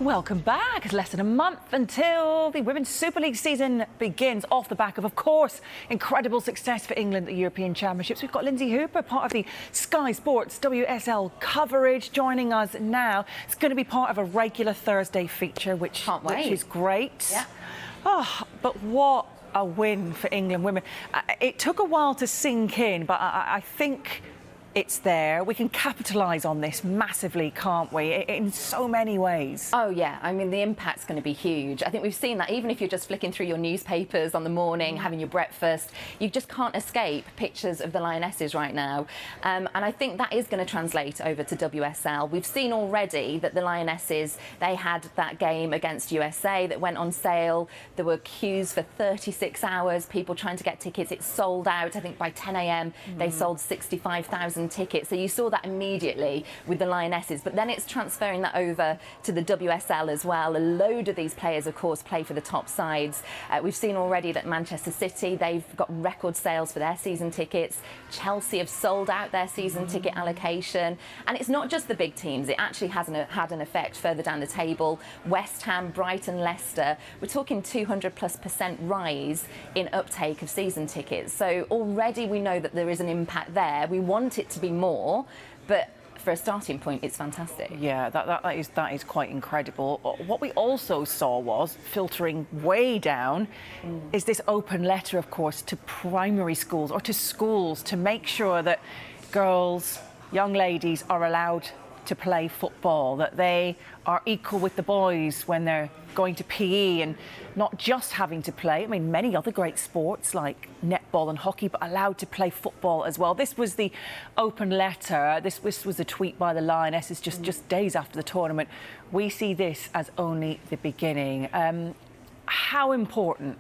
Welcome back. It's less than a month until the Women's Super League season begins, off the back of course, incredible success for England at the European Championships. We've got Lynsey Hooper, part of the Sky Sports WSL coverage, joining us now. It's going to be part of a regular Thursday feature, which is great. Yeah. Oh, but what a win for England women. It took a while to sink in, but I think it's there. We can capitalise on this massively, can't we, in so many ways? Oh, yeah. I mean, the impact's going to be huge. I think we've seen that even if you're just flicking through your newspapers on the morning, having your breakfast, you just can't escape pictures of the Lionesses right now. And I think that is going to translate over to WSL. We've seen already that the Lionesses, they had that game against USA that went on sale. There were queues for 36 hours, people trying to get tickets. It sold out. I think by 10 a.m. they sold 65,000 tickets. So you saw that immediately with the Lionesses, but then it's transferring that over to the WSL as well. A load of these players, of course, play for the top sides. We've seen already that Manchester City, they've got record sales for their season tickets. Chelsea have sold out their season ticket allocation. And it's not just the big teams. It actually has had an effect further down the table. West Ham, Brighton, Leicester, we're talking 200+% rise in uptake of season tickets. So already we know that there is an impact there. We want it to be more, but for a starting point, it's fantastic. Yeah, that is quite incredible. What we also saw was, filtering way down, is this open letter, of course, to primary schools or to schools to make sure that girls, young ladies are allowed to play football, that they are equal with the boys when they're going to PE and not just having to play, I mean, many other great sports like netball and hockey, but allowed to play football as well. This was the open letter. This was a tweet by the Lionesses just days after the tournament. We see this as only the beginning. How important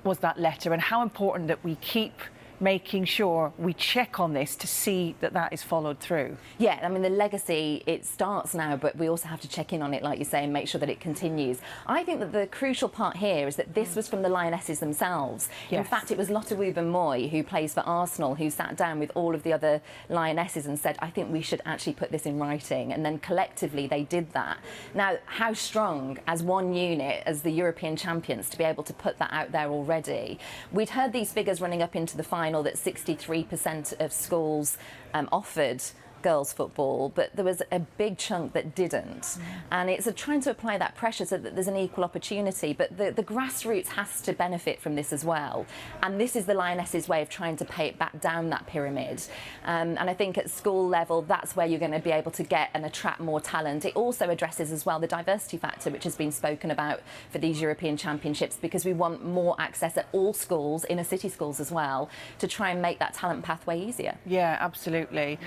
was that letter, and how important that we keep making sure we check on this to see that that is followed through? Yeah, I mean, the legacy, it starts now, but we also have to check in on it, like you say, and make sure that it continues. I think that the crucial part here is that this was from the Lionesses themselves. Yes. In fact, it was Lotte Wubben-Moy, who plays for Arsenal, who sat down with all of the other Lionesses and said, I think we should actually put this in writing. And then collectively, they did that. Now, how strong as one unit, as the European champions, to be able to put that out there already? We'd heard these figures running up into the final that 63% of schools offered girls football, but there was a big chunk that didn't. And it's trying to apply that pressure so that there's an equal opportunity, but the grassroots has to benefit from this as well. And this is the Lionesses' way of trying to pay it back down that pyramid. And I think at school level, that's where you're going to be able to get and attract more talent. It also addresses as well the diversity factor, which has been spoken about for these European Championships, because we want more access at all schools, inner city schools as well, to try and make that talent pathway easier. Yeah, absolutely.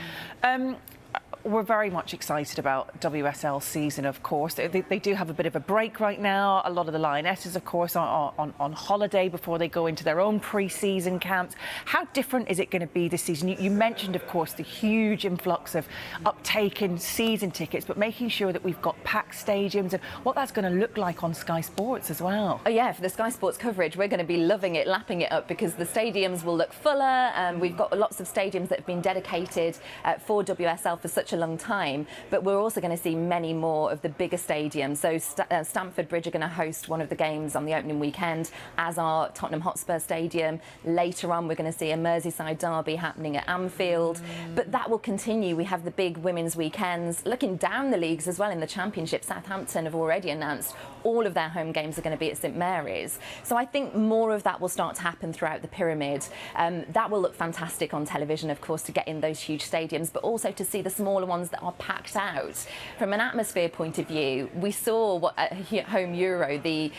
We're very much excited about WSL season, of course. They do have a bit of a break right now. A lot of the Lionesses, of course, are on holiday before they go into their own pre-season camps. How different is it going to be this season? You mentioned, of course, the huge influx of uptake in season tickets, but making sure that we've got packed stadiums and what that's going to look like on Sky Sports as well. Oh, yeah, for the Sky Sports coverage, we're going to be loving it, lapping it up, because the stadiums will look fuller. We've got lots of stadiums that have been dedicated for WSL for such a long time, but we're also going to see many more of the bigger stadiums. So Stamford Bridge are going to host one of the games on the opening weekend, as are Tottenham Hotspur Stadium. Later on, we're going to see a Merseyside derby happening at Anfield, but that will continue. We have the big women's weekends. Looking down the leagues as well in the Championship, Southampton have already announced all of their home games are going to be at St Mary's. So I think more of that will start to happen throughout the pyramid. That will look fantastic on television, of course, to get in those huge stadiums, but also to see the smaller ones that are packed out. From an atmosphere point of view, we saw what at home Euro, the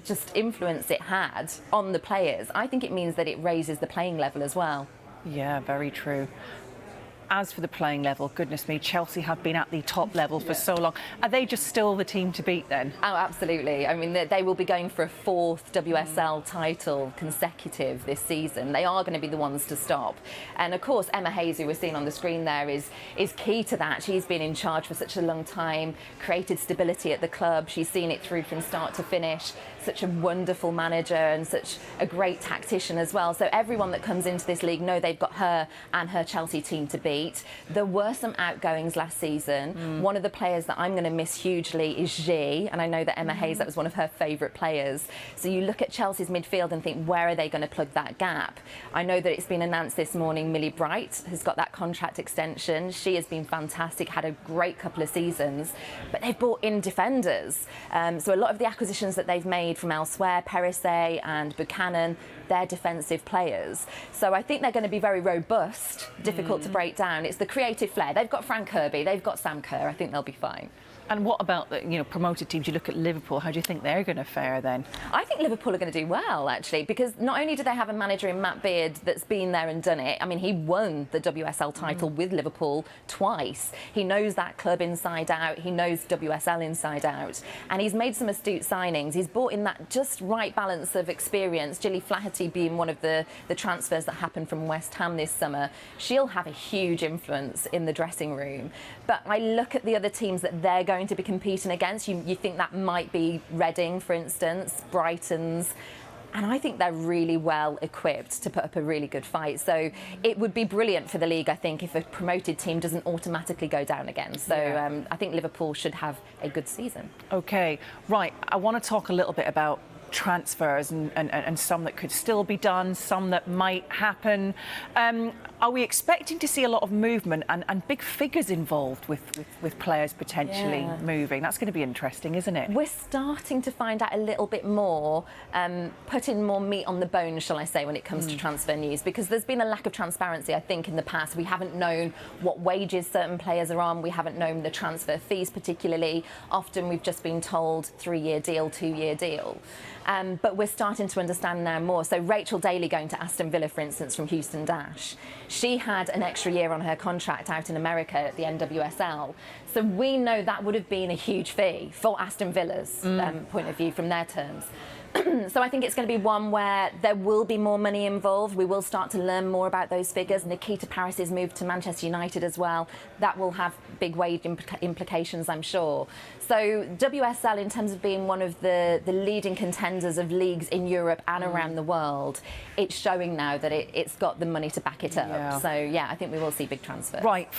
just influence it had on the players. I think it means that it raises the playing level as well. Yeah, very true. As for the playing level, goodness me, Chelsea have been at the top level for so long. Are they just still the team to beat then? Oh, absolutely. I mean, they will be going for a fourth WSL title consecutive this season. They are going to be the ones to stop. And of course, Emma Hayes, who we're seeing on the screen there, is key to that. She's been in charge for such a long time, created stability at the club. She's seen it through from start to finish. Such a wonderful manager and such a great tactician as well. So everyone that comes into this league know they've got her and her Chelsea team to beat. feet. There were some outgoings last season. One of the players that I'm going to miss hugely is Xi, and I know that Emma Hayes, that was one of her favourite players. So you look at Chelsea's midfield and think, where are they going to plug that gap? I know that it's been announced this morning Millie Bright has got that contract extension. She has been fantastic, had a great couple of seasons, but they've brought in defenders. So a lot of the acquisitions that they've made from elsewhere, Perisset and Buchanan, they're defensive players. So I think they're going to be very robust, difficult to break down. It's the creative flair. They've got Frank Kirby, they've got Sam Kerr. I think they'll be fine. And what about the promoted teams? You look at Liverpool. How do you think they're going to fare then? I think Liverpool are going to do well, actually, because not only do they have a manager in Matt Beard that's been there and done it. I mean, he won the WSL title with Liverpool twice. He knows that club inside out. He knows WSL inside out. And he's made some astute signings. He's brought in that just right balance of experience. Gilly Flaherty being one of the transfers that happened from West Ham this summer. She'll have a huge influence in the dressing room. But I look at the other teams that they're going to be competing against. You think that might be Reading, for instance, Brighton's, and I think they're really well equipped to put up a really good fight. So it would be brilliant for the league, I think, if a promoted team doesn't automatically go down again. So I think Liverpool should have a good season. OK, right. I want to talk a little bit about transfers and some that could still be done, some that might happen. Are we expecting to see a lot of movement and big figures involved with players potentially moving? That's going to be interesting, isn't it? We're starting to find out a little bit more, putting more meat on the bone, shall I say, when it comes to transfer news, because there's been a lack of transparency, I think, in the past. We haven't known what wages certain players are on. We haven't known the transfer fees particularly. Often we've just been told 3-year deal, 2-year deal. But we're starting to understand now more. So Rachel Daly going to Aston Villa, for instance, from Houston Dash. She had an extra year on her contract out in America at the NWSL. So we know that would have been a huge fee for Aston Villa's point of view from their terms. So I think it's going to be one where there will be more money involved. We will start to learn more about those figures. Nikita Paris's move to Manchester United as well. That will have big wage implications, I'm sure. So WSL, in terms of being one of the leading contenders of leagues in Europe and around the world, it's showing now that it's got the money to back it up. So, yeah, I think we will see big transfers. Right.